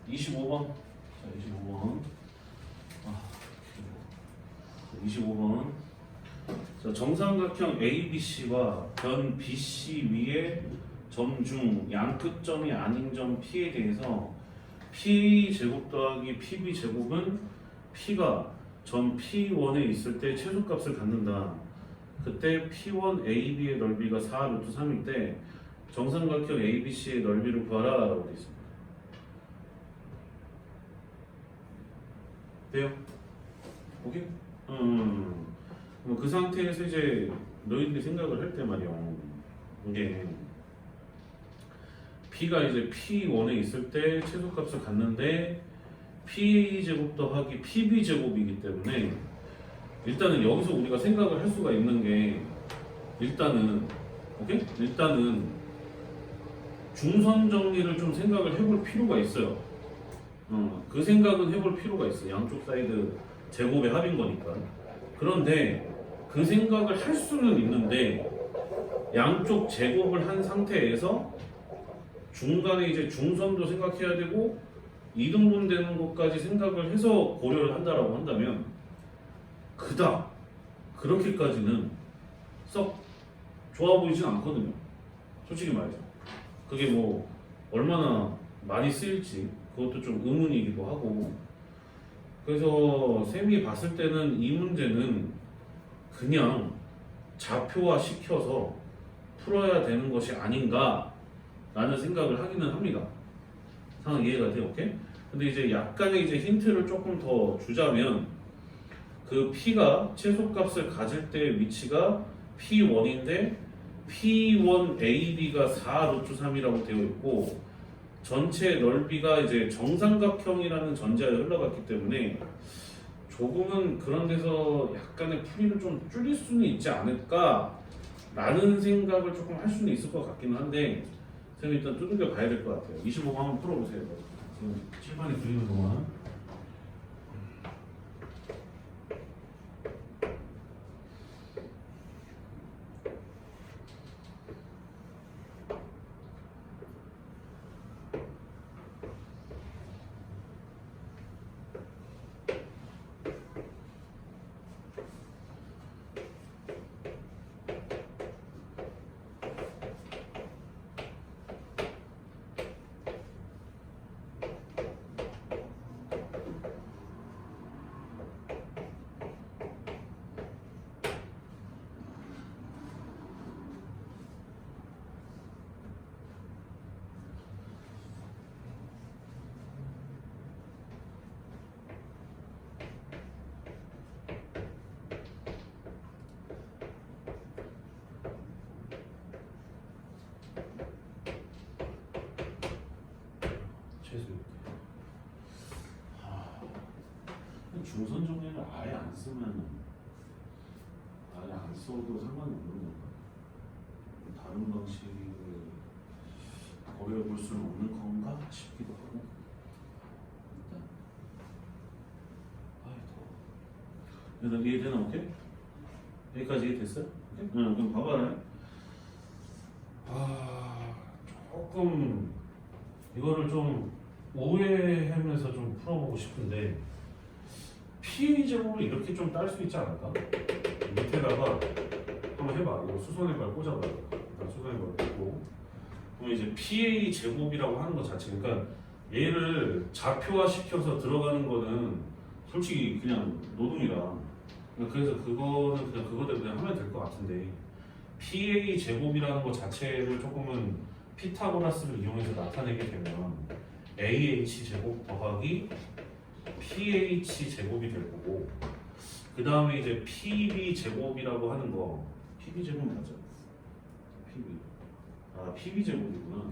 25번. 자, 25번. 25번. 자, 정삼각형 ABC와 변 BC 위에 점 중 양끝점이 아닌 점 P에 대해서 P제곱 더하기 PB제곱은 P가 점 P1에 있을 때 최소값을 갖는다. 그때 P1 AB의 넓이가 4 루트 3일 때 정삼각형 ABC의 넓이를 구하라 라고 되어 있습니다. 돼요? 오케이? 그 상태에서 이제 너희들이 생각을 할 때 말이야. 이게 P가 이제 P1에 있을 때 최소값을 갖는데 P제곱 더하기 PB제곱이기 때문에 일단은 여기서 우리가 생각을 할 수가 있는 게 일단은 오케이? 일단은 중선 정리를 좀 생각을 해볼 필요가 있어요. 그 생각은 해볼 필요가 있어. 양쪽 사이드 제곱의 합인 거니까. 그런데 그 생각을 할 수는 있는데 양쪽 제곱을 한 상태에서 중간에 이제 중선도 생각해야 되고 이등분 되는 것까지 생각을 해서 고려를 한다라고 한다면 그닥 그렇게까지는 썩 좋아 보이진 않거든요. 솔직히 말이죠. 그게 뭐 얼마나 많이 쓰일지 그것도 좀 의문이기도 하고. 그래서 쌤이 봤을 때는 이 문제는 그냥 좌표화 시켜서 풀어야 되는 것이 아닌가 라는 생각을 하기는 합니다. 상황 이해가 돼요? 오케이? 근데 이제 약간의 이제 힌트를 조금 더 주자면 그 P가 최소값을 가질 때 위치가 P1인데 P1 AB가 4 루트 3이라고 되어 있고 전체 넓이가 이제 정삼각형이라는 전제하에 흘러갔기 때문에 조금은 그런 데서 약간의 풀이를 좀 줄일 수는 있지 않을까 라는 생각을 조금 할 수는 있을 것 같기는 한데 선생님 일단 두들겨 봐야 될 것 같아요. 25번 한번 풀어보세요. 지금 칠판에 그리는 동안. 중선 정리를 아예 안 쓰면 아예 안 써도 상관이 없는 건가? 다른 방식을 고려해 볼 수는 없는 건가 싶기도 하고. 일단 이해되나? 오케이? 여기까지 이해됐어요? 오케이? 그럼 봐봐요. 조금 이거를 좀 오해하면서 좀 풀어보고 싶은데 P제곱을 이렇게 좀 딸 수 있지 않을까? 밑에다가 한번 해봐. 이거 수선의 발 꽂아봐. 수선의 발 꽂고 그럼 이제 PA 제곱이라고 하는 것 자체, 그러니까 얘를 좌표화 시켜서 들어가는 거는 솔직히 그냥 노동이라. 그래서 그거는 그냥 그거대로 그냥 하면 될 것 같은데 PA 제곱이라는 것 자체를 조금은 피타고라스를 이용해서 나타내게 되면 AH 제곱 더하기 PH 제곱이 될 거고, 그 다음에 이제 PB 제곱이라고 하는 거, PB 제곱 맞아? PB 제곱이구나.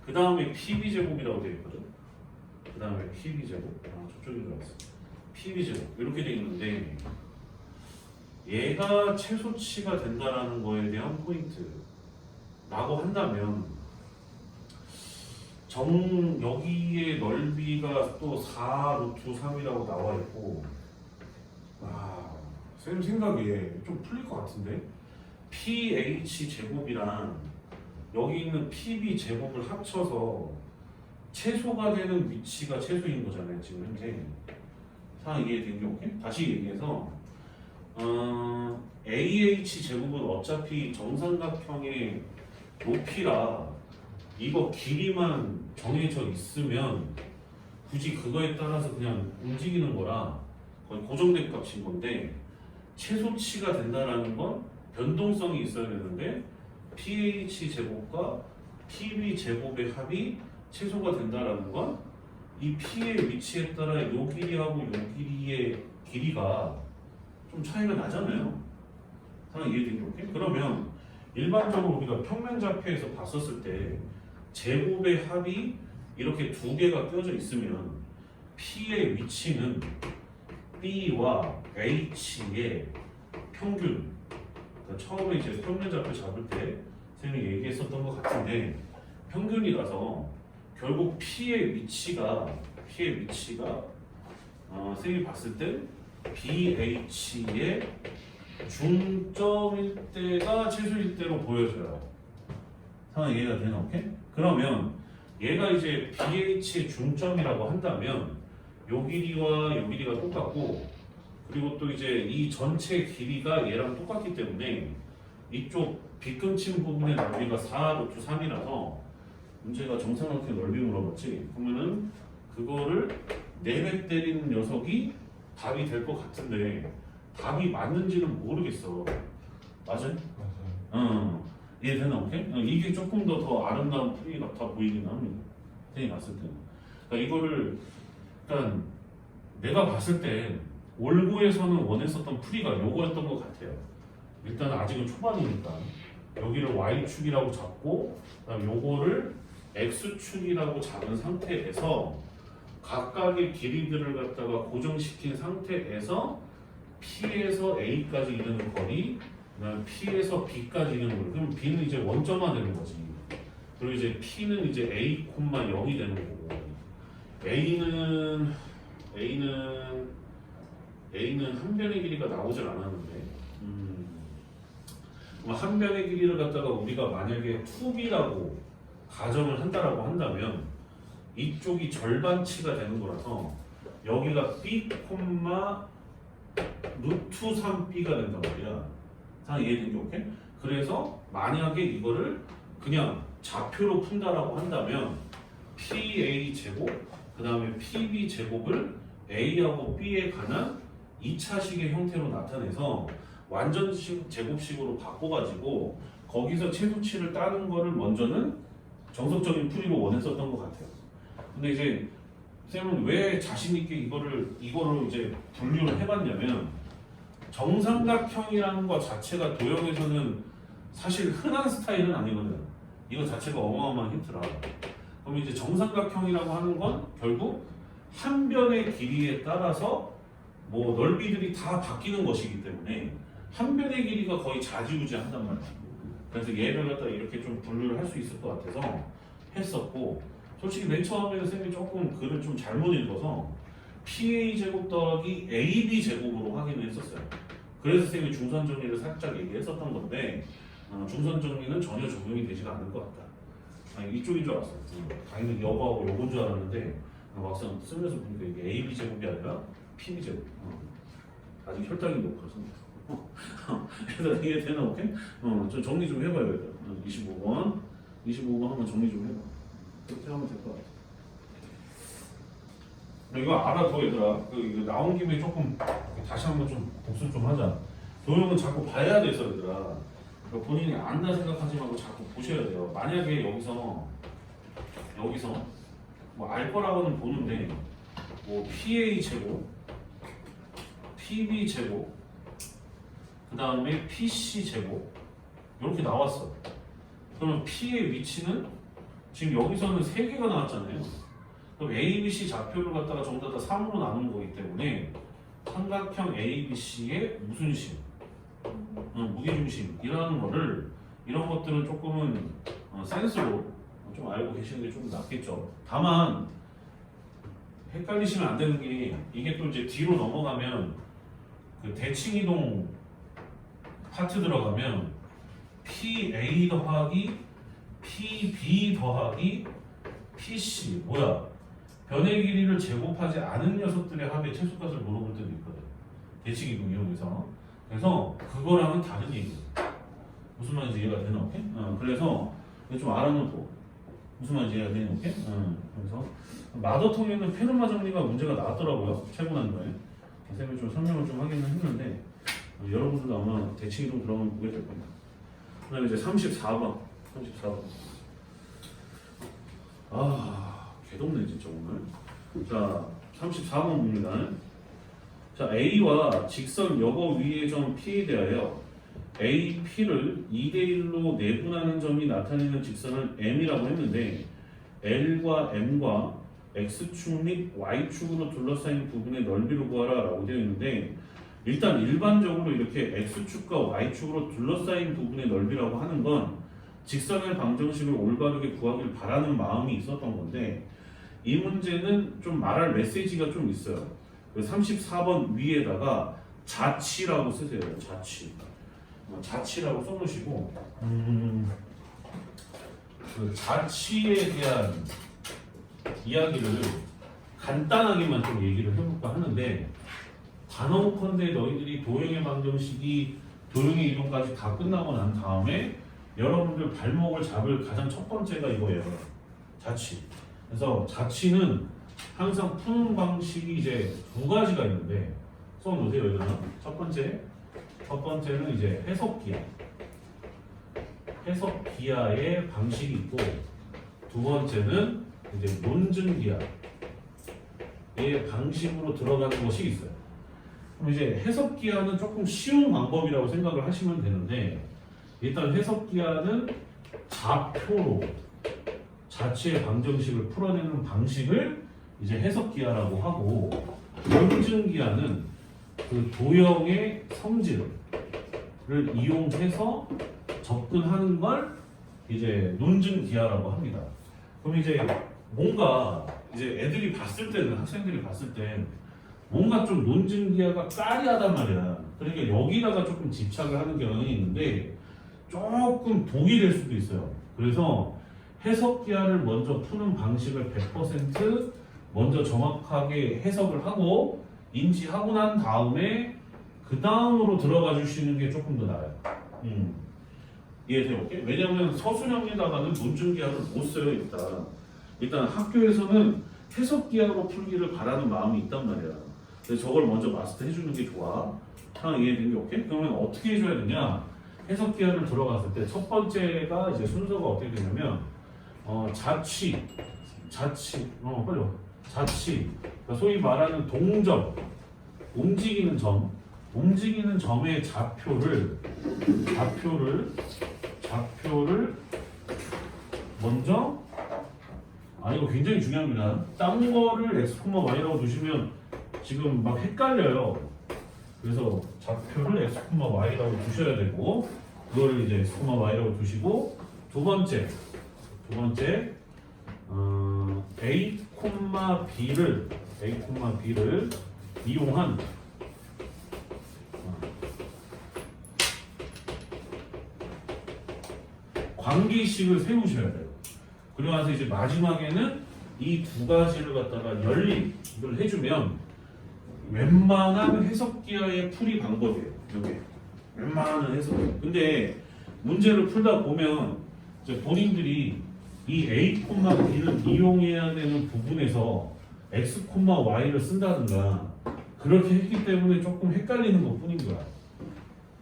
그 다음에 PB 제곱이라고 되어 있거든. 그 다음에 PB 제곱. 저쪽인 줄 알았어. PB 제곱 이렇게 되어 있는데 얘가 최소치가 된다라는 거에 대한 포인트라고 한다면. 여기에 넓이가 또 4 루트 3이라고 나와 있고, 쌤 생각에 좀 풀릴 것 같은데 PH 제곱이랑 여기 있는 PB 제곱을 합쳐서 최소가 되는 위치가 최소인 거잖아요 지금 현재. 상황 이해된 게 오케이? 다시 얘기해서 AH 제곱은 어차피 정삼각형의 높이라 이거 길이만 정해져 있으면 굳이 그거에 따라서 그냥 움직이는 거라 거의 고정된 값인 건데, 최소치가 된다라는 건 변동성이 있어야 되는데 pH 제곱과 pb 제곱의 합이 최소가 된다라는 건 이 p의 위치에 따라 요 길이하고 요 길이의 길이가 좀 차이가 나잖아요. 상황 이해되죠? 오케이? 그러면 일반적으로 우리가 평면 좌표에서 봤었을 때 제곱의 합이 이렇게 두 개가 껴져 있으면 P의 위치는 B와 H의 평균, 그러니까 처음에 이제 평면 좌표 잡을 때 선생님이 얘기했었던 것 같은데 평균이라서 결국 P의 위치가 선생님이 봤을 때 BH의 중점일 때가 최소일 때로 보여져요. 상황 이해가 되나? 오케이? 그러면 얘가 이제 BH의 중점이라고 한다면 요 길이와 요 길이가 똑같고, 그리고 또 이제 이 전체 길이가 얘랑 똑같기 때문에 이쪽 빗금친 부분의 넓이가 4루트 3이라서 문제가 정삼각형 넓이 물어봤지. 그러면은 그거를 4배 때리는 녀석이 답이 될 것 같은데 답이 맞는지는 모르겠어. 맞아요? 맞아요. 이해되나? 오케이? 이게 조금 더 아름다운 풀이 같아 보이긴 합니다. 선생님이 봤을 때는. 그러니까 이거를 일단 내가 봤을 때 올고에서는 원했었던 풀이가 요거였던 것 같아요. 일단 아직은 초반이니까 여기를 y축이라고 잡고 그다음 요거를 x축이라고 잡은 상태에서 각각의 길이들을 갖다가 고정시킨 상태에서 P에서 A까지 이르는 거리, 그다음 P에서 B까지 이르는 거리. 그럼 B는 이제 원점화 되는 거지. 그리고 이제 P는 이제 A, 0이 되는 거고, A는 한 변의 길이가 나오질 않았는데, 한 변의 길이를 갖다가 우리가 만약에 2B라고 가정을 한다라고 한다면 이쪽이 절반치가 되는 거라서 여기가 B, 루트 3B가 된단 말이야. 상황 이해된 게 오케이? 그래서 만약에 이거를 그냥 좌표로 푼다라고 한다면 PA 제곱 그 다음에 PB 제곱을 A하고 B에 관한 2차식의 형태로 나타내서 완전식 제곱식으로 바꿔가지고 거기서 최소치를 따는 거를 먼저는 정석적인 풀이로 원했었던 것 같아요. 근데 이제 쌤은 왜 자신 있게 이거를 이제 분류를 해봤냐면 정삼각형이라는 것 자체가 도형에서는 사실 흔한 스타일은 아니거든. 이거 자체가 어마어마한 힌트라. 그럼 이제 정삼각형이라고 하는 건 결국 한 변의 길이에 따라서 뭐 넓이들이 다 바뀌는 것이기 때문에 한 변의 길이가 거의 좌지우지한단 말이야. 그래서 얘를 갖다 이렇게 좀 분류를 할 수 있을 것 같아서 했었고, 솔직히 맨 처음에는 쌤이 조금 글을 좀 잘못 읽어서 PA 제곱 더하기 AB 제곱으로 확인을 했었어요. 그래서 쌤이 중선 정리를 살짝 얘기했었던 건데 중선 정리는 전혀 적용이 되지가 않을 것 같다. 아니, 이쪽인 줄 알았어. 당연히 여거하고 요건 줄 알았는데 막상 쓰면서 보니까 이게 AB 제곱이 아니라 PB 제곱. 아직 혈당이 높아서. 그래서 이게 되나 오케이? 좀 정리 좀 해봐요. 25번 한번 정리 좀 해봐. 그렇게 하면 될 것 같아. 이거 알아둬 얘들아. 이거 나온 김에 조금 다시 한번 좀 복습 좀 하자. 도형은 자꾸 봐야 돼서 얘들아. 본인이 안다 생각하지 말고 자꾸 보셔야 돼요. 만약에 여기서 뭐 알 거라고는 보는데 뭐 PA 제곱, PB 제곱, 그 다음에 PC 제곱 이렇게 나왔어. 그러면 P의 위치는 지금 여기서는 3개가 나왔잖아요. 그럼 ABC 좌표를 갖다가 전부 다 3으로 나눈 거기 때문에 삼각형 ABC의 무슨 심? 무게중심이라는 거를 이런 것들은 조금은 센스로 좀 알고 계시는 게 좀 낫겠죠. 다만 헷갈리시면 안 되는 게 이게 또 이제 뒤로 넘어가면 그 대칭이동 파트 들어가면 PA 더하기 PB 더하기 PC 뭐야? 변의 길이를 제곱하지 않은 녀석들의 합의 최소값을 물어볼 때도 있거든. 대칭이동 이용해서. 그래서 그거랑은 다른 얘기야. 무슨 말인지 이해가 되나? 오케이? 그래서 이거 좀 알아놓고 무슨 말인지 이해가 되나? 오케이? 그래서 마더통에는 페르마 정리가 문제가 나왔더라고요. 최고 난도에. 선생님이 좀 설명을 좀 하기는 했는데 여러분들도 아마 대칭이동 들어가면 보게 될 겁니다. 그 다음에 이제 34번. 개덥네 진짜 오늘. 자, 34번 봅니다. 자, A와 직선 여거 위의 점 P에 대하여 A, P를 2대1로 내분하는 점이 나타내는 직선을 M이라고 했는데 L과 M과 X축 및 Y축으로 둘러싸인 부분의 넓이를 구하라 라고 되어 있는데 일단 일반적으로 이렇게 X축과 Y축으로 둘러싸인 부분의 넓이라고 하는 건 직선의 방정식을 올바르게 구하길 바라는 마음이 있었던 건데 이 문제는 좀 말할 메시지가 좀 있어요. 34번 위에다가 자치라고 쓰세요. 자치라고 써놓으시고 그 자치에 대한 이야기를 간단하게만 좀 얘기를 해볼까 하는데 단언컨대 너희들이 도형의 방정식이 도형의 이론까지 다 끝나고 난 다음에 여러분들 발목을 잡을 가장 첫 번째가 이거예요. 자치. 그래서 자치는 항상 푸는 방식이 이제 두 가지가 있는데 써놓으세요. 여기다가 첫 번째는 이제 해석기하의 방식이 있고 두 번째는 이제 논증기하의 방식으로 들어가는 것이 있어요. 그럼 이제 해석기하는 조금 쉬운 방법이라고 생각을 하시면 되는데 일단 해석기하는 좌표로 자치의 방정식을 풀어내는 방식을 이제 해석기하라고 하고 논증기하는 그 도형의 성질을 이용해서 접근하는 걸 이제 논증기하라고 합니다. 그럼 이제 뭔가 이제 애들이 봤을 때는 학생들이 봤을 때 뭔가 좀 논증기하가 까리하단 말이야. 그러니까 여기다가 조금 집착을 하는 경향이 있는데 조금 독이 될 수도 있어요. 그래서 해석기하를 먼저 푸는 방식을 100% 먼저 정확하게 해석을 하고 인지하고 난 다음에 그 다음으로 들어가 주시는 게 조금 더 나아요. 이해돼요? 왜냐하면 서술형에다가는 논증기하를 못 써요. 일단 학교에서는 해석기하로 풀기를 바라는 마음이 있단 말이야. 그래서 저걸 먼저 마스터해 주는 게 좋아. 하나 이해된 게 오케이? 그러면 어떻게 해줘야 되냐? 해석기하를 들어갔을 때 첫 번째가 이제 순서가 어떻게 되냐면 자치, 빨리 와. 자치, 그러니까 소위 말하는 동점, 움직이는 점의 좌표를 먼저 이거 굉장히 중요합니다. 딴 거를 x, y라고 두시면 지금 막 헷갈려요. 그래서 좌표를 x, y라고 두셔야 되고 그거를 이제 x, y라고 두시고 두 번째 a, b를 이용한 관계식을 세우셔야 돼요. 그리고 나서 이제 마지막에는 이 두 가지를 갖다가 연립을 해주면 웬만한 해석기하의 풀이 방법이에요. 이게 웬만한 해석. 근데 문제를 풀다 보면 이제 본인들이 이 a, b를 이용해야 되는 부분에서 x, y를 쓴다든가 그렇게 했기 때문에 조금 헷갈리는 것 뿐인 거야.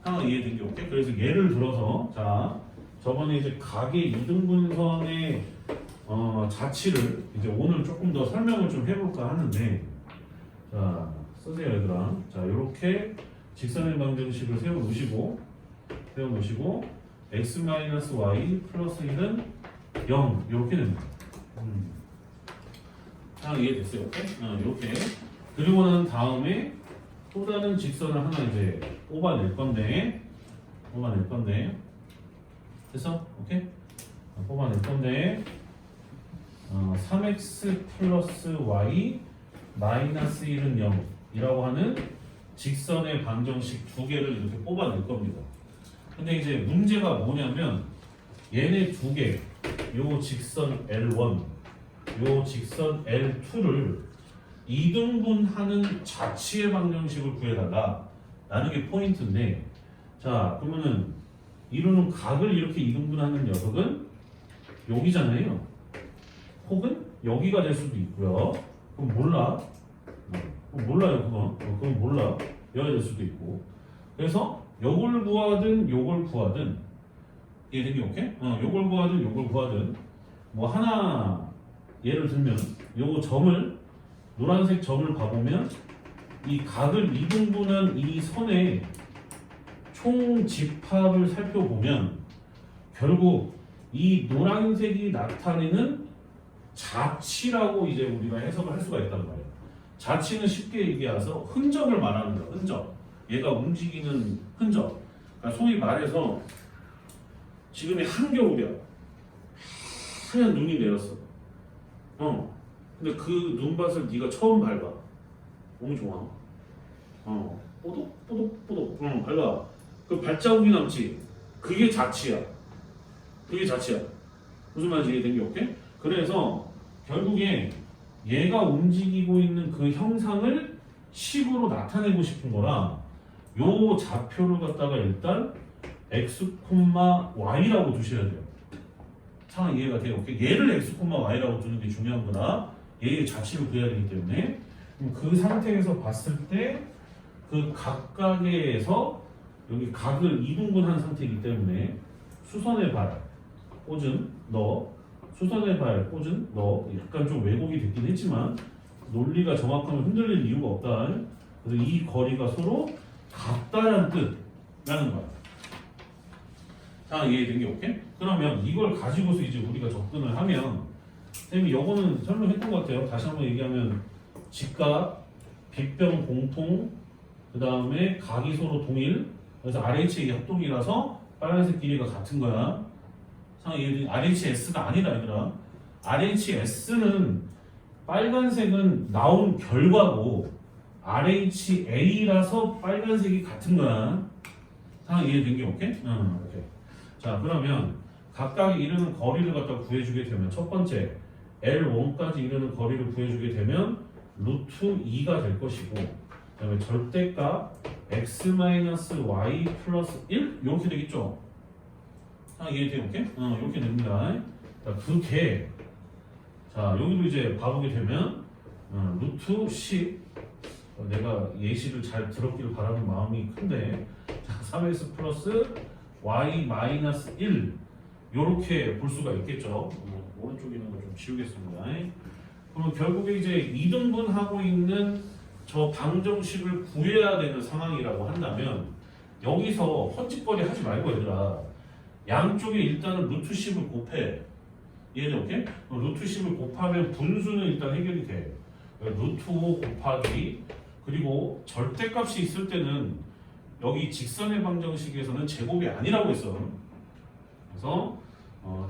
하나 이해된 게 오케이? 그래서 예를 들어서 자 저번에 이제 각의 이등분선의 자치를 이제 오늘 조금 더 설명을 좀 해볼까 하는데 자 쓰세요 얘들아. 자 이렇게 직선의 방정식을 세워놓으시고 x-y 플러스 1은 0 이렇게 됩니다. 이해됐어요? 오케이? 이렇게 그리고 난 다음에 또 다른 직선을 하나 이제 뽑아낼 건데 됐어? 오케이? 뽑아낼 건데 3x 플러스 y 마이너스 1은 0 이라고 하는 직선의 방정식 두 개를 이렇게 뽑아낼 겁니다. 근데 이제 문제가 뭐냐면 얘네 두 개, 요 직선 L1, 요 직선 L2를 이등분하는 자치의 방정식을 구해달라 라는 게 포인트인데, 자 그러면은 이루는 각을 이렇게 이등분하는 녀석은 여기잖아요. 혹은 여기가 될 수도 있고요. 그럼 몰라. 그럼 몰라요. 그건 몰라. 여기가 될 수도 있고. 그래서 요걸 구하든 요걸 구하든, 이해되기 오케이? 요걸 구하든 요걸 구하든, 뭐 하나 예를 들면 요 점을, 노란색 점을 봐보면 이 각을 이등분한 이 선의 총 집합을 살펴보면 결국 이 노란색이 나타내는 자치라고 이제 우리가 해석을 할 수가 있단 말이에요. 자치는 쉽게 얘기해서 흔적을 말하는 거예요. 흔적. 얘가 움직이는 흔적. 그러니까 소위 말해서 지금이 한겨울이야. 하얀 눈이 내렸어. 근데 그 눈밭을 네가 처음 밟아. 너무 좋아. 뽀독뽀독뽀독. 밟아. 그 발자국이 남지. 그게 자치야. 그게 자치야. 무슨 말인지 이해된 게 오케이? 그래서 결국에 얘가 움직이고 있는 그 형상을 식으로 나타내고 싶은 거라 요 좌표를 갖다가 일단 x, y라고 두셔야 돼요. 자, 이해가 돼요? 오케이? 얘를 x, y라고 두는 게 중요한 거라 얘의 자치를 구해야 되기 때문에 그 상태에서 봤을 때 그 각각에서 여기 각을 이등분한 상태이기 때문에 수선의 발 꽂은 너, 수선의 발 꽂은 너, 약간 좀 왜곡이 됐긴 했지만 논리가 정확하면 흔들릴 이유가 없다. 그래서 이 거리가 서로 같다는 뜻이라는 거야. 자, 이해된 게 오케이? 그러면 이걸 가지고서 이제 우리가 접근을 하면, 선생님이 요거는 설명했던 것 같아요. 다시 한번 얘기하면 직각, 빗변 공통, 그 다음에 각이 서로 동일, 그래서 RH의 합동이라서 빨간색 길이가 같은 거야. RHS가 아니라 얘들아. RHS는 빨간색은 나온 결과고 RHA라서 빨간색이 같은 거야. 상황 이해된 게 오케이? 오케이. 자, 그러면 각각이 이르는 거리를 갖다 구해주게 되면 첫 번째 L1까지 이르는 거리를 구해주게 되면 루트 2가 될 것이고, 그 다음에 절대값 x-y 플러스 1 이렇게 되겠죠? 이해돼요? 오케이? 이렇게 됩니다. 자, 그게 자 여기도 이제 봐보게 되면 루트 10 내가 예시를 잘 들었기를 바라는 마음이 큰데, 자, 3x 플러스 y 마이너스 1 요렇게 볼 수가 있겠죠. 오른쪽에 있는 거 좀 지우겠습니다. 그러면 결국에 이제 2등분하고 있는 저 방정식을 구해야 되는 상황이라고 한다면 여기서 헛짓거리 하지 말고 얘들아, 양쪽에 일단은 루트 10을 곱해. 이해돼? 오케이? 루트 10을 곱하면 분수는 일단 해결이 돼. 루트 5 곱하기, 그리고 절대값이 있을 때는 여기 직선의 방정식에서는 제곱이 아니라고 했어. 그래서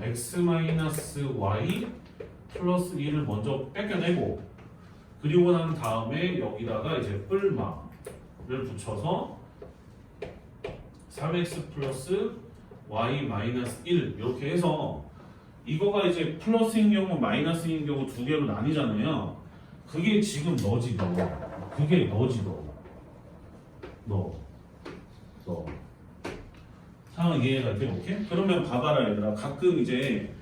x-y 플러스 2를 먼저 뺏겨내고, 그리고 난 다음에 여기다가 이제 뿔마를 붙여서 3x 플러스 y 마이너스 1 이렇게 해서, 이거가 이제 플러스인 경우 마이너스인 경우 두 개로 나뉘잖아요. 그게 지금 너지 너. 그게 너지 너. 상황 이해가 돼? 오케이? 그러면 봐봐라 얘들아. 가끔 이제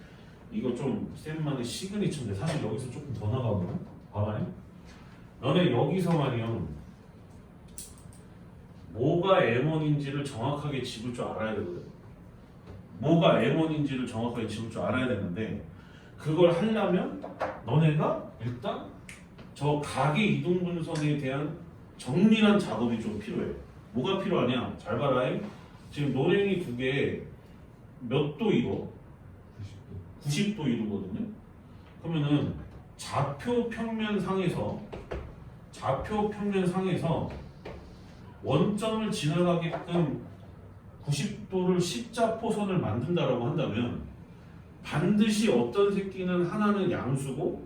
이거 좀 쌤만의 시그니처인데 사실 여기서 조금 더 나가거든. 봐봐요. 너네 여기서 말이야 뭐가 M1인지를 정확하게 집을 줄 알아야 되거든. 뭐가 M1인지를 정확하게 집을 줄 알아야 되는데, 그걸 하려면 너네가 일단 저 각의 이동분선에 대한 정밀한 작업이 좀 필요해. 뭐가 필요하냐? 잘 봐라. 지금 노랭이 두 개 몇 도 이루? 90도 이루거든요. 그러면은 좌표 평면 상에서 원점을 지나가게끔 90도를 십자포선을 만든다라고 한다면 반드시 어떤 새끼는 하나는 양수고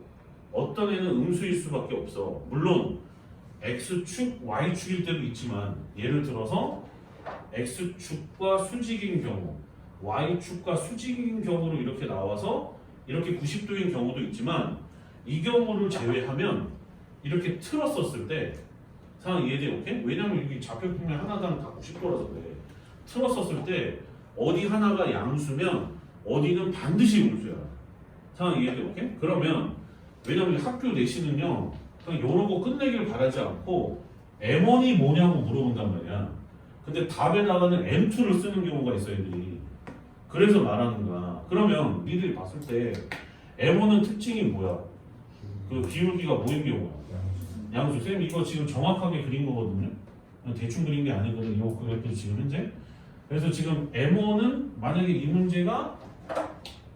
어떤 애는 음수일 수밖에 없어. 물론 x축, y축일 때도 있지만, 예를 들어서 x축과 수직인 경우, y축과 수직인 경우로 이렇게 나와서 이렇게 90도인 경우도 있지만, 이 경우를 제외하면 이렇게 틀었었을 때 상황 이해돼요? 오케이? 왜냐면 여기 좌표평면 하나당 다 90도라서 그래. 틀었었을 때 어디 하나가 양수면 어디는 반드시 음수야. 상황 이해돼요? 오케이? 그러면 왜냐면 학교 내신은요 그냥 이런 거 끝내길 바라지 않고 M1이 뭐냐고 물어본단 말이야. 근데 답에 나가는 M2를 쓰는 경우가 있어 애들이. 그래서 말하는 거야. 그러면 니들이 봤을 때 M1은 특징이 뭐야? 그 기울기가 뭐인 경우야? 양수. 쌤 이거 지금 정확하게 그린 거거든요. 대충 그린 게 아니거든요. 요 그래프 지금 현재. 그래서 지금 M1은 만약에 이 문제가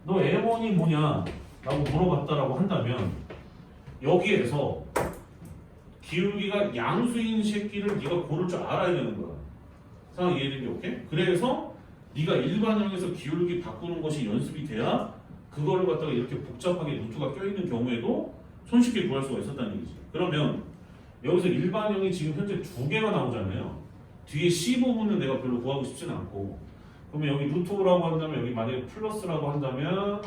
너 M1이 뭐냐? 라고 물어봤다라고 한다면 여기에서 기울기가 양수인 새끼를 네가 고를 줄 알아야 되는 거야. 상황 이해되니 오케이? 그래서 네가 일반형에서 기울기 바꾸는 것이 연습이 돼야 그거를 갖다가 이렇게 복잡하게 루트가 껴있는 경우에도 손쉽게 구할 수가 있었다는 얘기지. 그러면 여기서 일반형이 지금 현재 2개가 나오잖아요. 뒤에 C 부분은 내가 별로 구하고 싶지는 않고 그러면 여기 루트 5라고 한다면 여기 만약에 플러스라고 한다면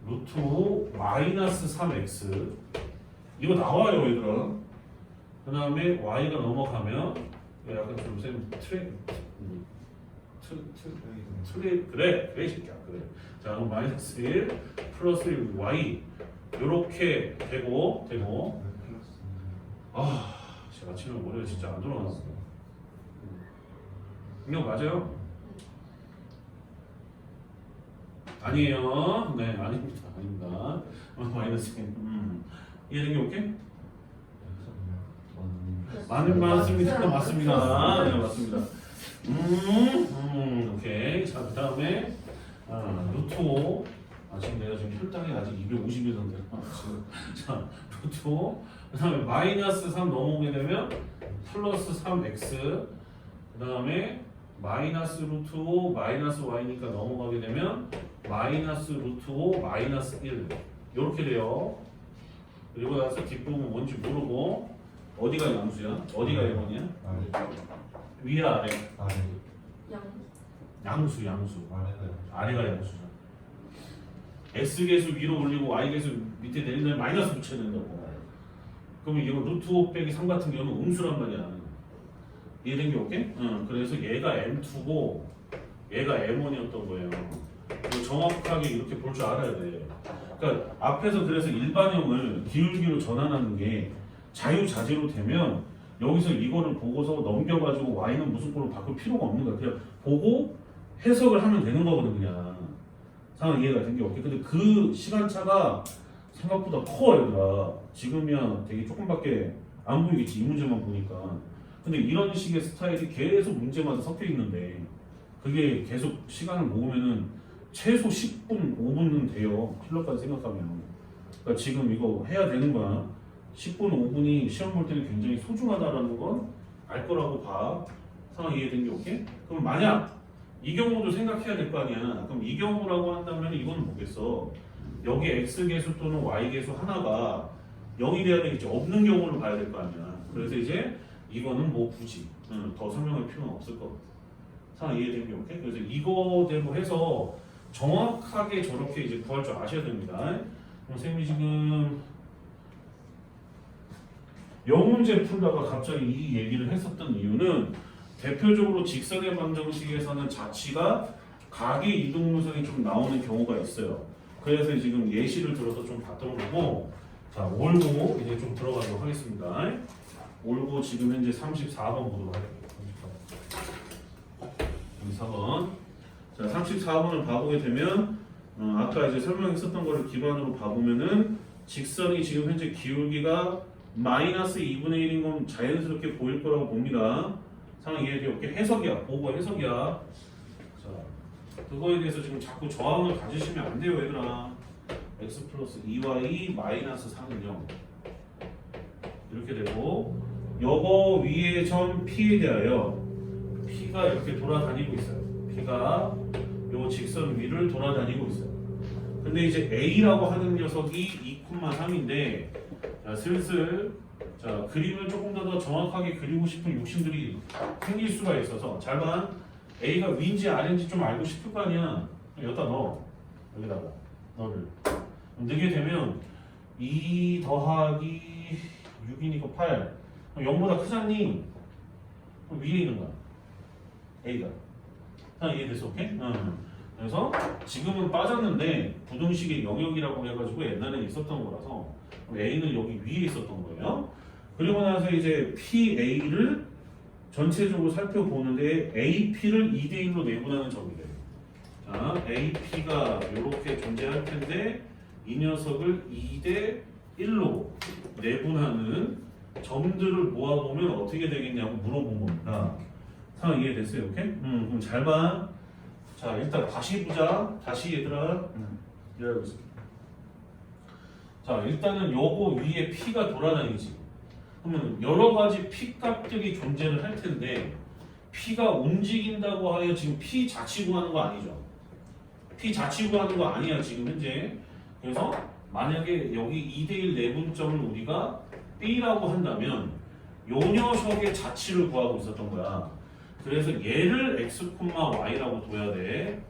루트 5 마이너스 3x 이거 나와요 얘들아. 그 다음에 y가 넘어가면 약간 좀 쌤 그래 이 새끼야 그래. 자 그럼 마이너스 1 플러스 1 y 요렇게 되고 아 제가 아침에 머리가 진짜 안 돌아갔어. 이거 맞아요? 아니에요. 네 아닙니다. 마이너스 1 이해된 게 오케이? 맞습니다. 네 맞습니다. 오케이. 자 그다음에 루트 5 지금 내가 지금 혈당이 아직 250일 정도 자 루트 5 그다음에 마이너스 3 넘어오게 되면 플러스 3x 그다음에 마이너스 루트 5 마이너스 y니까 넘어가게 되면 마이너스 루트 5 마이너스 1 이렇게 돼요. 그리고 나서 뒷부분 뭔지 모르고 어디가 양수야? 어디가 1번이야? 위에 아래? 양수 아래가 양수야. X계수 위로 올리고 Y계수 밑에 내린다면 마이너스 붙여야 된다고. 그러면 이거 루트 5 빼기 3 같은 경우는 음수란 말이야. 이해된 게 오케이? 그래서 얘가 M2고 얘가 M1이었던 거예요. 이거 정확하게 이렇게 볼 줄 알아야 돼. 그러니까 앞에서 그래서 일반형을 기울기로 전환하는 게 자유자재로 되면 여기서 이거를 보고서 넘겨가지고 y는 무슨 꼴로 바꿀 필요가 없는 거야. 그냥 보고 해석을 하면 되는 거거든 그냥. 상황 이해가 된 게 없게. 근데 그 시간차가 생각보다 커 얘들아. 지금이야 되게 조금밖에 안 보이겠지 이 문제만 보니까. 근데 이런 식의 스타일이 계속 문제마다 섞여 있는데 그게 계속 시간을 모으면은 최소 10분, 5분은 돼요. 필러까지 생각하면. 그러니까 지금 이거 해야 되는 거야. 10분, 5분이 시험 볼 때는 굉장히 소중하다라는 건 알 거라고 봐. 상황 이해된 게 오케이? 그럼 만약 이 경우도 생각해야 될 거 아니야. 그럼 이 경우라고 한다면 이거는 뭐겠어? 여기 x계수 또는 y계수 하나가 0이 돼야 되겠지. 없는 경우를 봐야 될 거 아니야. 그래서 이제 이거는 뭐 굳이 더 설명할 필요는 없을 거. 상황 이해된 게 오케이? 그래서 이거대로 해서 정확하게 저렇게 이제 구할 줄 아셔야 됩니다. 그럼 쌤이 지금 영문제 풀다가 갑자기 이 얘기를 했었던 이유는 대표적으로 직선의 방정식에서는 자취가 각의 이동무선이 좀 나오는 경우가 있어요. 그래서 지금 예시를 들어서 좀 봤던 거고, 자 올고 이제 좀 들어가도록 하겠습니다. 올고 지금 현재 34번 보도록 할게요. 34번. 자 34번을 봐보게 되면 아까 이제 설명했었던 거를 기반으로 봐보면은 직선이 지금 현재 기울기가 마이너스 2분의 1인 건 자연스럽게 보일 거라고 봅니다. 상황 이해돼요? 이렇게 해석이야. 보고 해석이야. 자, 그거에 대해서 지금 자꾸 저항을 가지시면 안 돼요, 얘들아. x 플러스 2y 마이너스 3은 0. 이렇게 되고, 요거 위에 점 p에 대하여 p가 이렇게 돌아다니고 있어요. p가 요 직선 위를 돌아다니고 있어요. 근데 이제 a라고 하는 녀석이 2,3인데 자, 슬슬 자 그림을 조금 더 정확하게 그리고 싶은 욕심들이 생길 수가 있어서 잘 봐. A가 위인지 아래인지 좀 알고 싶을 거 아니야. 여기다 넣어. 여기다가 너를 넣게 되면 2 더하기 6이니까 8. 0보다 크잖니? 그럼 위에 있는 거야. A가. 다 이해됐어? 오케이? 그래서 지금은 빠졌는데 부등식의 영역이라고 해가지고 옛날에 있었던 거라서 A는 여기 위에 있었던 거예요. 그리고 나서 이제 PA를 전체적으로 살펴보는데 AP를 2대1로 내분하는 점이래요. 자, AP가 이렇게 존재할 텐데 이 녀석을 2대1로 내분하는 점들을 모아보면 어떻게 되겠냐고 물어본 겁니다. 상황 이해됐어요? 오케이? 그럼 잘 봐. 자, 일단 다시 보자. 다시 얘들아. 이러고 있어. 자, 일단은 요거 위에 P가 돌아다니지. 그러면 여러 가지 P 값들이 존재를 할 텐데 P가 움직인다고 하여 지금 P 자치 구하는 거 아니죠? P 자치 구하는 거 아니야 지금 현재. 그래서 만약에 여기 2대1 내분점을 우리가 B라고 한다면 요 녀석의 자치를 구하고 있었던 거야. 그래서 얘를 x, y라고 둬야 돼.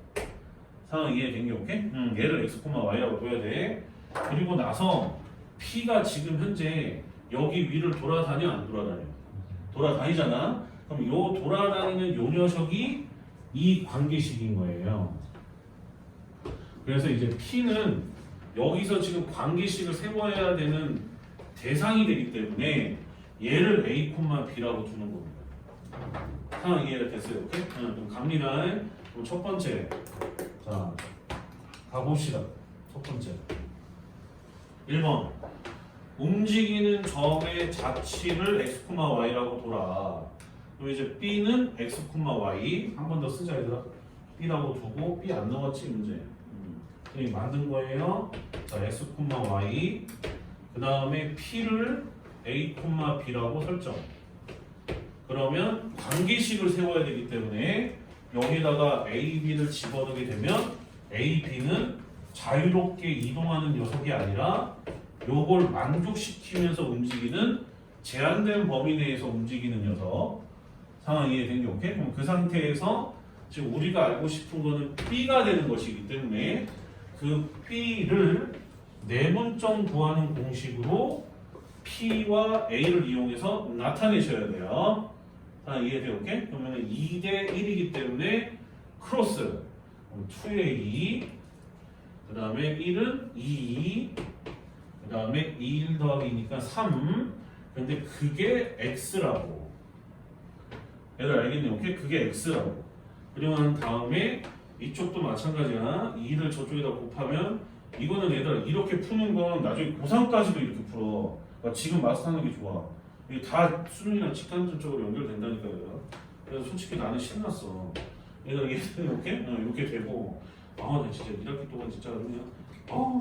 상황 이해된 게 오케이? 얘를 x, y라고 둬야 돼. 그리고 나서 P가 지금 현재 여기 위를 돌아다녀 안 돌아다녀? 돌아다니잖아. 그럼 요 돌아다니는 요 녀석이 이 관계식인 거예요. 그래서 이제 P는 여기서 지금 관계식을 세워야 되는 대상이 되기 때문에 얘를 A, B라고 두는 겁니다. 상황 이해가 됐어요? 오케이? 그럼 갑니다. 그럼 첫 번째. 자, 가봅시다. 첫 번째. 1번. 움직이는 점의 자치를 x, y라고 둬라. 그럼 이제 B는 x, y. 한 번 더 쓰자, 얘들아. B라고 두고, B 안 나왔지, 문제. 선생님이 만든 거예요. 자, x, y. 그 다음에 P를 a, b라고 설정. 그러면 관계식을 세워야 되기 때문에 여기다가 a, b를 집어넣게 되면 a, b는 자유롭게 이동하는 녀석이 아니라 요걸 만족시키면서 움직이는 제한된 범위 내에서 움직이는 녀석. 상황 이해된 게 오케이? 그럼 그 상태에서 지금 우리가 알고 싶은 거는 b가 되는 것이기 때문에 그 b를 내분점 구하는 공식으로 p와 a를 이용해서 나타내셔야 돼요. 상황 이해돼요? 오케이? 그러면 2대1이기 때문에 크로스 2a 그 다음에 1은 2 그 다음에 1 더하기니까 3 근데 그게 x라고 얘들 알겠니? 오케이? 그게 x라고 그리고 난 다음에 이쪽도 마찬가지야 2를 저쪽에다 곱하면 이거는 얘들아 이렇게 푸는 건 나중에 고3까지도 이렇게 풀어 그러니까 지금 마스터하는 게 좋아 이게 다 수능이랑 직관적으로 연결된다니까요 그래서 솔직히 나는 신났어 얘들아 이게 이렇게? 이렇게 되고 나 진짜 1학기 동안 진짜 그냥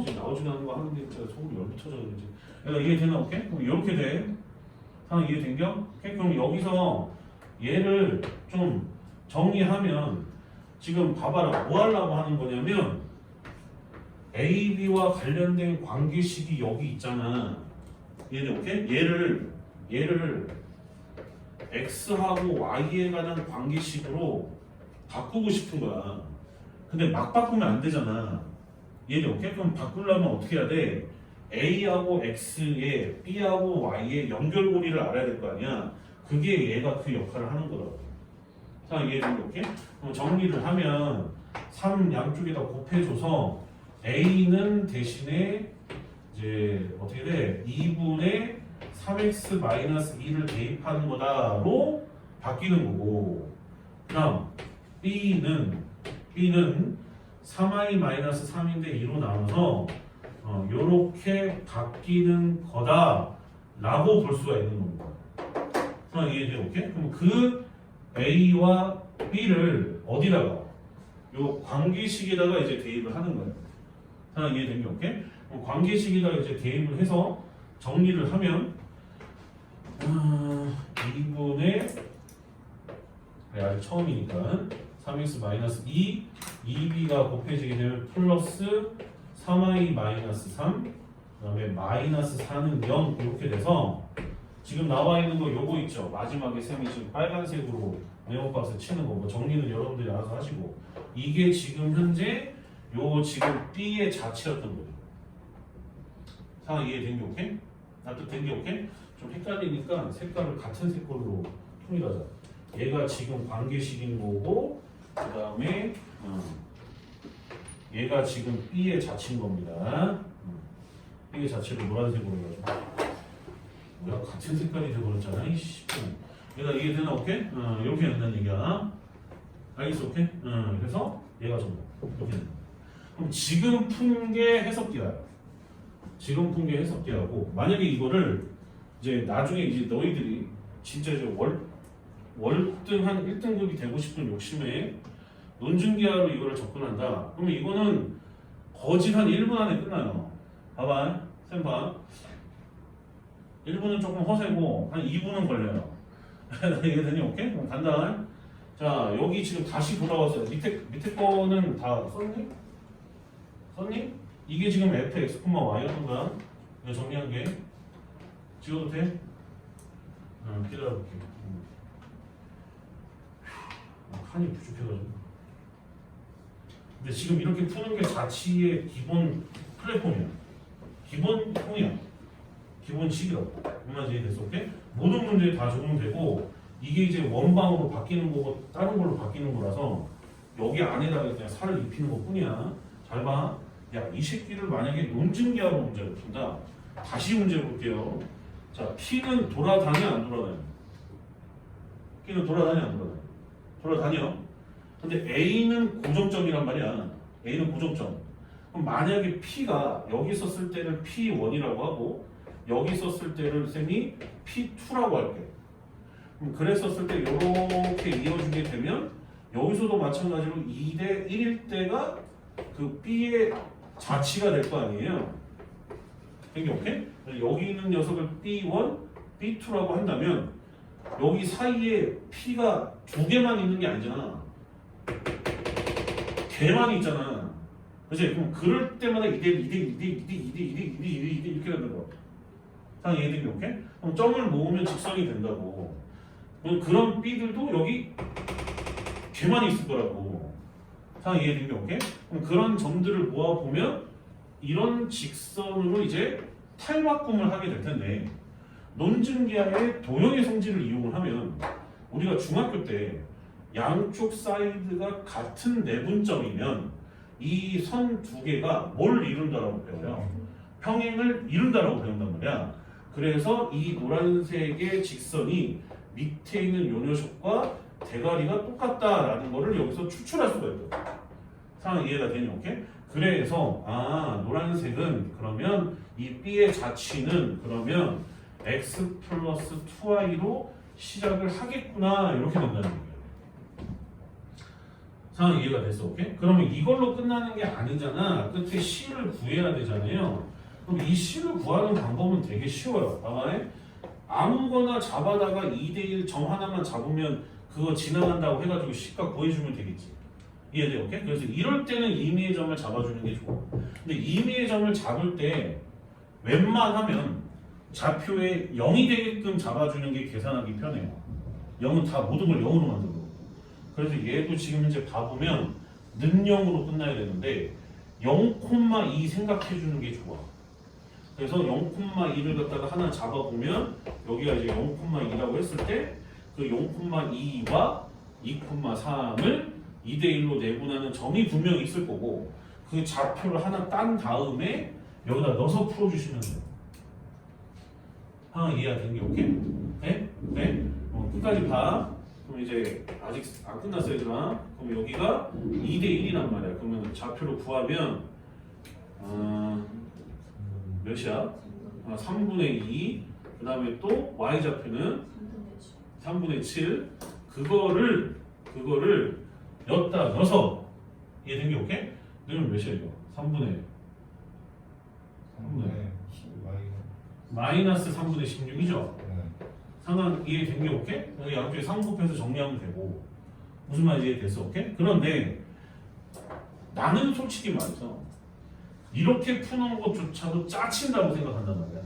지금 나오지도 않는 거 하는데 진짜 속으로 열이 터져 그러지 얘들아 이해되나? 오케이? 그럼 이렇게 돼 상황 이해된겨? 오케이? 그럼 여기서 얘를 좀 정리하면 지금 봐봐라 뭐 하려고 하는 거냐면 A, B와 관련된 관계식이 여기 있잖아 얘는 오케이? 얘를 X하고 Y에 관한 관계식으로 바꾸고 싶은 거야 근데 막 바꾸면 안 되잖아 얘는 오케이? 그럼 바꾸려면 어떻게 해야 돼? A하고 X에 B하고 Y의 연결고리를 알아야 될 거 아니야 그게 얘가 그 역할을 하는 거라고 자 이해된 거 오케이? 그럼 정리를 하면 3 양쪽에다 곱해줘서 A는 대신에 이제 어떻게 돼? 2분의 3x-2를 대입하는 거다로 바뀌는 거고 그 다음 B는 3i-3인데 2로 나눠서 요렇게 바뀌는 거다 라고 볼 수가 있는 겁니다 이해돼요? 오케이? 그럼 그 A와 B를 어디다가 요 관계식에다가 이제 대입을 하는 거예요 하나 이해된 게 오케이? 관계식에다가 이제 대입을 해서 정리를 하면 2분의 아직 처음이니까 3x-2 2b가 곱해지게 되면 플러스 3i-3 그 다음에 마이너스 4는 0 이렇게 돼서 지금 나와 있는 거 요거 있죠 마지막에 쌤이 지금 빨간색으로 네모박스 치는 거 뭐 정리는 여러분들이 알아서 하시고 이게 지금 현재 요 지금 B의 자체였던 거예요 다 이해된 게 오케이? 납득된 게 오케이? 좀 헷갈리니까 색깔을 같은 색깔로 통일하자. 얘가 지금 관계식인 거고 그 다음에 얘가 지금 B의 자체인 겁니다. B의 자체를 노란색으로 해가지고 뭐야 같은 색깔이 돼버렸잖아. 이씨. 얘가 이해되나 오케이? 이렇게 된다는 얘기야. 알겠어 오케이? 그래서 얘가 전부 이렇게 된다. 그럼 지금 푼 게 해석기야. 지금 푼 게 해석기하고 만약에 이거를 이제 나중에 이제 너희들이 진짜 이제 월등 한 1등급이 되고 싶은 욕심에 논증기하로 이거를 접근한다. 그러면 이거는 거진 한 1분 안에 끝나요. 봐봐, 쌤 봐. 1분은 조금 허세고 한 2분은 걸려요. 이해되니? 오케이? 그럼 간다. 자, 여기 지금 다시 돌아왔어요. 밑에 거는 다 썼니? 썼니? 이게 지금 fx, y였던 거야. 내가 정리한 게. 지워도 돼? 기다려볼게. 칸이 부족해가지고. 근데 지금 이렇게 푸는 게 자취의 기본 플랫폼이야. 기본 형이야. 기본식이라고. 얼마나 이해됐어? 오케이? 모든 문제 다 적으면 되고 이게 이제 원방으로 바뀌는 거고 다른 걸로 바뀌는 거라서 여기 안에다가 그냥 살을 입히는 것 뿐이야. 잘 봐. 야, 이 새끼를 만약에 논증기하로 문제를 푼다. 다시 문제 볼게요. 자, P는 돌아다녀 안 돌아다녀? P는 돌아다녀 안 돌아다녀? 돌아다녀. 근데 A는 고정점이란 말이야. A는 고정점. 그럼 만약에 P가 여기 있었을 때를 P1이라고 하고 여기 있었을 때를 쌤이 P2라고 할게. 그럼 그랬었을 때 이렇게 이어주게 되면 여기서도 마찬가지로 2대 1일 때가 그 B의 자치가 될 거 아니에요. 이게 오케이? 여기 있는 녀석을 B1, B2라고 한다면 여기 사이에 P가 두 개만 있는 게 아니잖아. 개만 있잖아. 그치? 그럼 그럴 때마다 2대 2대 2대 2대 2대 2대 2대 2대 이렇게 되는 거야. 상황 이해되니 오케이? 그럼 점을 모으면 직선이 된다고. 그런 B들도 여기 개만 있을 거라고. 상황 이해되니 오케이? 그럼 그런 점들을 모아보면 이런 직선으로 이제 탈바꿈을 하게 될 텐데 논증기하의 도형의 성질을 이용을 하면 우리가 중학교 때 양쪽 사이드가 같은 내분점이면 이 선 두 개가 뭘 이룬다라고 배워요? 평행을 이룬다라고 배운단 말이야. 그래서 이 노란색의 직선이 밑에 있는 요 녀석과 대가리가 똑같다라는 거를 여기서 추출할 수가 있다. 상황 이해가 되니? 오케이? 그래서 노란색은 그러면 이 B의 자취는 그러면 x 플러스 2y로 시작을 하겠구나 이렇게 된다는 거예요. 상황 이해가 됐어? 오케이? 그러면 이걸로 끝나는 게 아니잖아. 끝에 C를 구해야 되잖아요. 그럼 이 C를 구하는 방법은 되게 쉬워요. 봐봐. 아무거나 잡아다가 2대1 점 하나만 잡으면 그거 지나간다고 해가지고 C가 구해주면 되겠지. 이해돼? 오케이? 그래서 이럴 때는 임의의 점을 잡아주는 게 좋아. 근데 임의의 점을 잡을 때 웬만하면 좌표에 0이 되게끔 잡아주는 게 계산하기 편해요. 0은 다 모든 걸 0으로 만들고. 그래서 얘도 지금 현재 봐보면 는 0으로 끝나야 되는데 0,2 생각해주는 게 좋아. 그래서 0,2를 갖다가 하나 잡아보면 여기가 이제 0,2라고 했을 때 그 0,2와 2,3을 2대1로 내분하는 점이 분명히 있을 거고 그 좌표를 하나 딴 다음에 여기다 넣어서 풀어주시면 돼요. 하나 이해가 되는 게 오케이? 네? 네? 끝까지 봐. 그럼 이제 아직 안 끝났어 얘들아. 그럼 여기가 2대1이란 말이야. 그러면 좌표를 구하면 몇이야? 3분의 2. 그 다음에 또 y좌표는 3분의 7. 그거를 여기다 넣어서 이해된 게 오케이? 넣으면 몇이야 이거? 3분의 마이너스 3분의 16이죠? 상관 이해된 게 오케이? 여기 양쪽에 상곱해서 정리하면 되고 무슨 말인지 이해됐어? 오케이? 그런데 나는 솔직히 말해서 이렇게 푸는 것조차도 짜친다고 생각한단 말이야.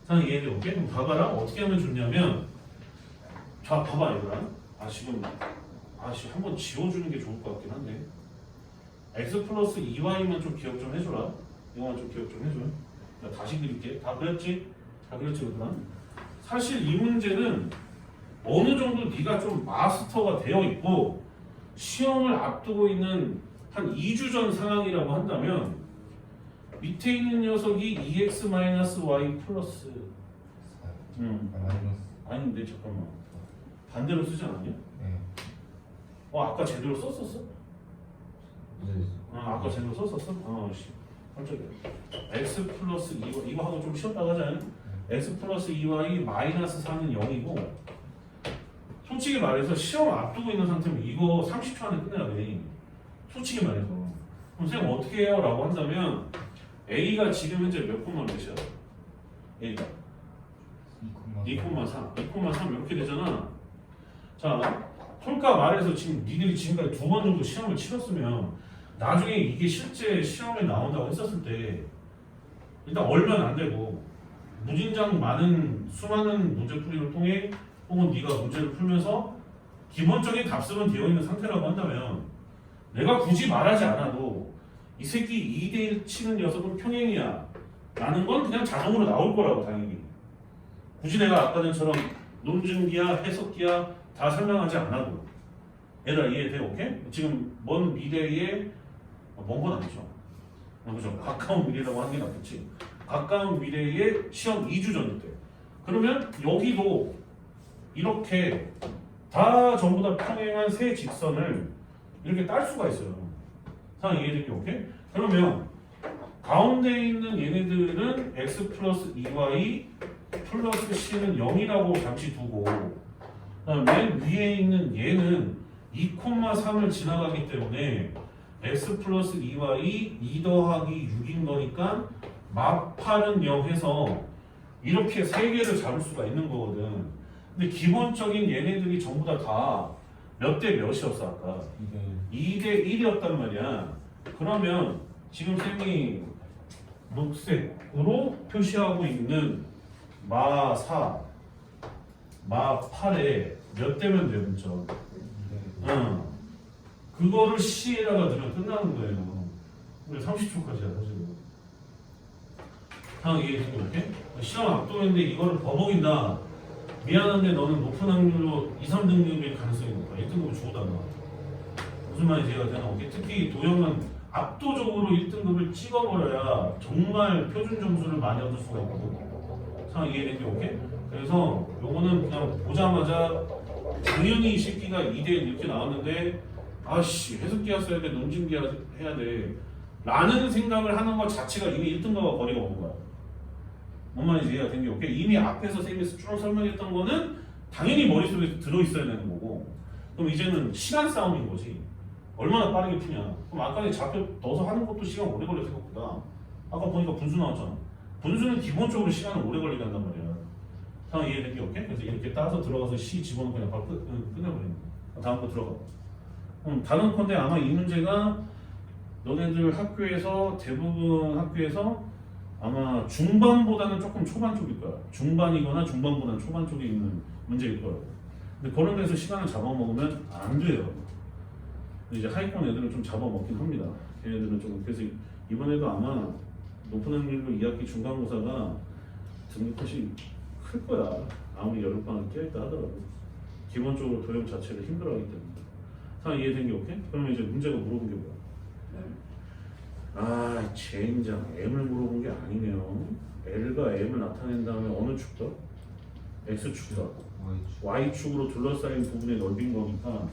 상관 이해돼? 오케이? 그럼 봐봐라. 어떻게 하면 좋냐면 자 봐봐 얘들아. 지금 한번 지워주는 게 좋을 것 같긴 한데 x 플러스 2y만 좀 기억 좀 해줘라. 이거만 좀 기억 좀 해줘. 다시 그릴게. 다 그렸지? 다 그렸지 그다음. 사실 이 문제는 어느 정도 네가 좀 마스터가 되어 있고 시험을 앞두고 있는 한 2주 전 상황이라고 한다면 밑에 있는 녀석이 2x-y 플러스 마이너스. 아닌데 잠깐만 반대로 쓰지 않았냐? 네. 아까 제대로 썼었어? 네. 아까 제대로 썼었어? 씨 깜짝이야. x 플러스 2y 이거 하고 좀 쉬었다 가자. x 플러스 2y 마이너스 4는 0이고 솔직히 말해서 시험 앞두고 있는 상태면 이거 30초 안에 끝내야 돼. 솔직히 말해서 그럼 선생님 어떻게 해요? 라고 한다면 A가 지금 현재 몇 콤마 몇이야? A가 2,3 2,3 이렇게 되잖아. 자, 솔까 말해서 지금 니들이 지금까지 2번 정도 시험을 치렀으면 나중에 이게 실제 시험에 나온다고 했었을 때 일단 얼면 안 되고 무진장 많은 수많은 문제풀이를 통해 혹은 네가 문제를 풀면서 기본적인 답습은 되어 있는 상태라고 한다면 내가 굳이 말하지 않아도 이 새끼 2대1 치는 녀석은 평행이야 라는 건 그냥 자동으로 나올 거라고 당연히. 굳이 내가 아까 전처럼 논증기야 해석기야 다 설명하지 않아도 얘들아 이해돼? 오케이? 지금 먼 미래에 먼 건 아니죠. 그죠? 가까운 미래라고 하는 게 낫겠지. 가까운 미래에 시험 2주 전일 때 그러면 여기도 이렇게 다 전부 다 평행한 세 직선을 이렇게 딸 수가 있어요. 상황 이해되게 오케이? 그러면 가운데 있는 얘네들은 x 플러스 2y 플러스 c는 0이라고 잠시 두고 맨 위에 있는 얘는 2,3을 지나가기 때문에 x 플러스 2y 2 더하기 6인 거니까 마팔은 0 해서 이렇게 세 개를 잡을 수가 있는 거거든. 근데 기본적인 얘네들이 전부 다 몇 대 몇이었어 아까? 2대 1이었단 말이야. 그러면 지금 쌤이 녹색으로 표시하고 있는 마4, 마8에 몇 대면 돼 문점? 그거를 C에다가 넣으면 끝나는 거예요. 우리 30초까지야 사실은. 상황 이해되지 이렇게? 시험 앞두는데 이거를 버벅인다. 미안한데 너는 높은 확률로 2, 3등급일 가능성이 높아. 1등급을 주고 다가 무슨 말인지 이해가 되나? 특히 도형은 압도적으로 1등급을 찍어버려야 정말 표준 점수를 많이 얻을 수가 있거든. 상황 이해되지 오케이? 그래서 요거는 그냥 보자마자 당연히 이 새끼가 2대1 이렇게 나왔는데 아씨 해석기야 써야 돼 논증기야 해야 돼 라는 생각을 하는 것 자체가 이미 1등급과 거리가 오는 거야. 뭔 말인지 이해가 된 게 오케이? 이미 앞에서 쌤이 쭉 설명했던 거는 당연히 머릿속에 들어있어야 되는 거고 그럼 이제는 시간 싸움인 거지. 얼마나 빠르게 푸냐. 그럼 아까 좌표 넣어서 하는 것도 시간 오래 걸릴 생각보다 아까 보니까 분수 나왔잖아. 분수는 기본적으로 시간을 오래 걸리게 한단 말이야. 상황 이해된 게 오케이? 그래서 이렇게 따서 들어가서 C 집어넣고 그냥 바로 끝내버리는 거야. 다음 거 들어가. 다른 건데 아마 이 문제가 너네들 학교에서 대부분 학교에서 아마 중반보다는 조금 초반 쪽일 거야. 중반이거나 중반보다는 초반 쪽에 있는 문제일 거야. 근데 그런 데서 시간을 잡아먹으면 안 돼요. 근데 이제 하위권 애들은 좀 잡아먹긴 합니다. 걔네들은 좀 그래서 이번에도 아마 높은 확률로 2학기 중간고사가 등급컷이 클 거야. 아무리 여름방학 끼어있다 하더라도 기본적으로 도형 자체를 힘들어하기 때문에. 상황 이해된 게 오케이? 그러면 이제 문제가 물어본 게 뭐야? 젠장 M을 물어본 게 아니네요. L과 M을 나타낸 다음에 어느 축도? X축이다. Y축으로 둘러싸인 부분의 넓이인 거니까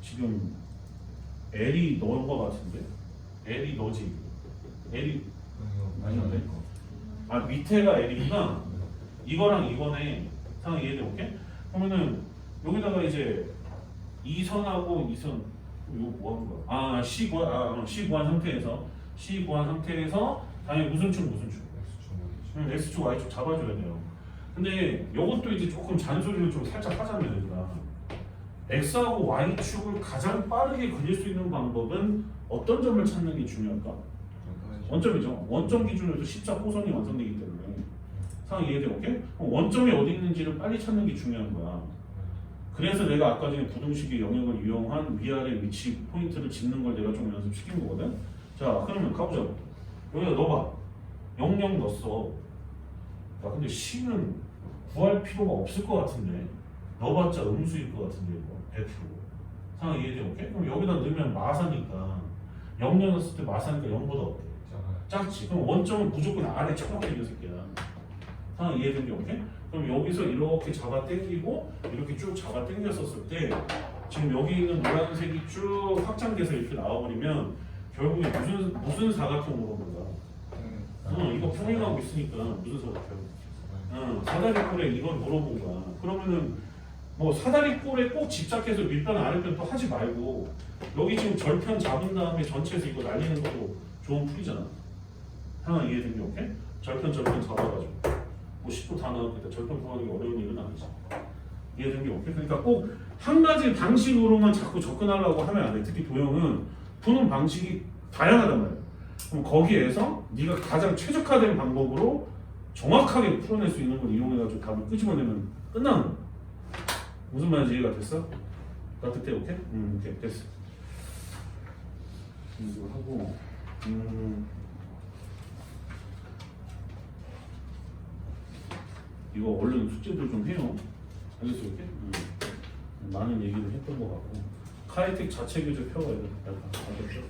지금 L이 너인 거 같은데? L이 너지? L이 아닌데? 밑에가 L이구나. 이거랑 이거네. 상황 이해돼 오케이? 그러면은 여기다가 이제 이 선하고 이 선 이거 뭐 하는 거야? C 구한 상태에서 당연히 무슨 축? X축, Y축 잡아줘야 돼요. 근데 이것도 이제 조금 잔소리를 좀 살짝 하자면 얘들아 X하고 Y축을 가장 빠르게 그릴 수 있는 방법은 어떤 점을 찾는 게 중요할까? 원점이죠. 원점 기준으로 십자 호선이 완성되기 때문에 상황 이해돼 오케이? 원점이 어디 있는지를 빨리 찾는 게 중요한 거야. 그래서 내가 아까 전에 부등식의 영역을 이용한 위아래 위치 포인트를 짚는 걸 내가 좀 연습시킨 거거든. 자 그러면 가보자. 여기다 넣어봐. 00 넣었어. 야 근데 C는 구할 필요가 없을 것 같은데 넣어봤자 음수일 것 같은데 이거 100%. 상황 이해돼? 오케이? 그럼 여기다 넣으면 마사니까 00 넣었을 때 마사니까 0보다 어때? 작지. 그럼 원점은 무조건 아래 정확히 이 새끼야. 상황 이해된 게 오케이? 그럼 여기서 이렇게 잡아 당기고 이렇게 쭉 잡아 당겼었을 때 지금 여기 있는 노란색이 쭉 확장돼서 이렇게 나와버리면 결국에 무슨 사각형으로 본다. 이거 풀링하고 있으니까 무슨 사각형? 사다리꼴에 이걸 물어본 거야. 그러면은 뭐 사다리꼴에 꼭 집착해서 윗변 아랫변 또 하지 말고 여기 지금 절편 잡은 다음에 전체에서 이거 날리는 것도 좋은 풀이잖아. 하나 이해된 게 오케이? 절편 잡아가지고 뭐 10도 다 나왔겠다. 절편 구하는 게 어려운 일은 아니지. 이해된 게 오케이? 그러니까 꼭 한 가지 방식으로만 자꾸 접근하려고 하면 안 돼. 특히 도형은 푸는 방식이 다양하단 말이야. 그럼 거기에서 네가 가장 최적화된 방법으로 정확하게 풀어낼 수 있는 걸 이용해가지고 답을 끄집어내면 끝나는 거야. 무슨 말인지 이해가 됐어? 따뜻해? 오케이? 오케이 됐어. 이거 하고 이거 얼른 숙제들 좀 해요. 알겠어 이렇게? 많은 얘기를 했던 것 같고 카이텍 자체 교재 펴와야 돼. 알겠죠?